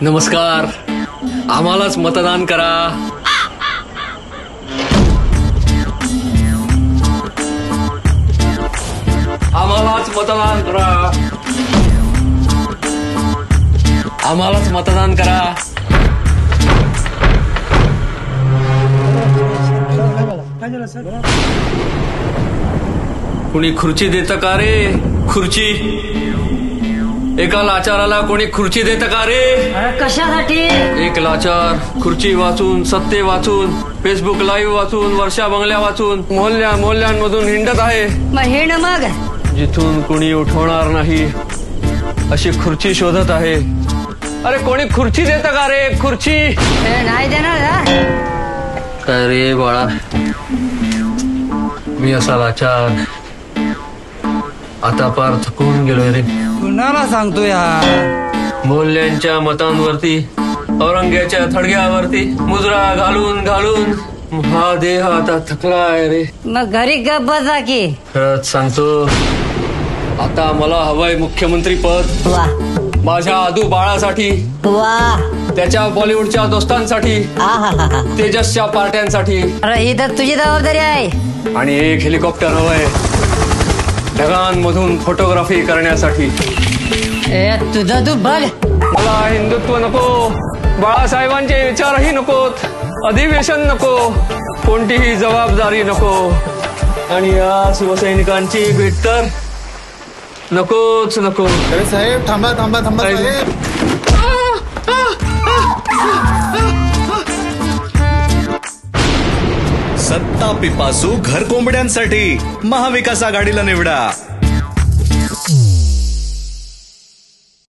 नमस्कार, आम्हालाच मतदान करा. आम्हालाच मतदान करा. आम्हालाच मतदान करा. कुणी खुर्ची देतं का रे? खुर्ची एका लाचाराला कोणी खुर्ची देतं का रे? कशासाठी? एक लाचार खुर्ची वाचून, सत्ते वाचून, फेसबुक लाईव्ह वाचून, वर्षा बंगल्या वाचून मोहल्ल्यांमधून हिंडत आहे. मग हिंड मग जिथून कुणी उठवणार नाही अशी खुर्ची शोधत आहे. अरे कोणी खुर्ची देतं का रे? खुर्ची नाही देणार. काय रे बाळा, मी असा लाचार आता पार थकून गेलोय रे. कुणाला सांगतो यार? मोल्यांच्या मतांवरती, औरंग्याच्या थडग्यावरती मुजरा घालून घालून हा देह आता थकलाय रे. मग घरी गप बसा की. खरंच सांगतो, आता मला हवंय मुख्यमंत्री पद. वा माझ्या आदू बाळासाठी, वा, त्याच्या बॉलिवूडच्या दोस्तांसाठी, तेजसच्या पार्ट्यांसाठी. अरे ही तर तुझी जबाबदारी आहे. आणि एक हेलिकॉप्टर हवंय ढगांमधून फोटोग्राफी करण्यासाठी. तुझं तू बघ. मला हिंदुत्व नको, बाळासाहेबांचे विचारही नकोत, अधिवेशन नको, कोणतीही जबाबदारी नको, आणि या शिवसैनिकांची भेट तर नकोच नको. अरे साहेब थांबा थांबा थांबा साहेब. सत्ता पिपासू घर कोंबड्यांसाठी महाविकास आघाडीला निवडा.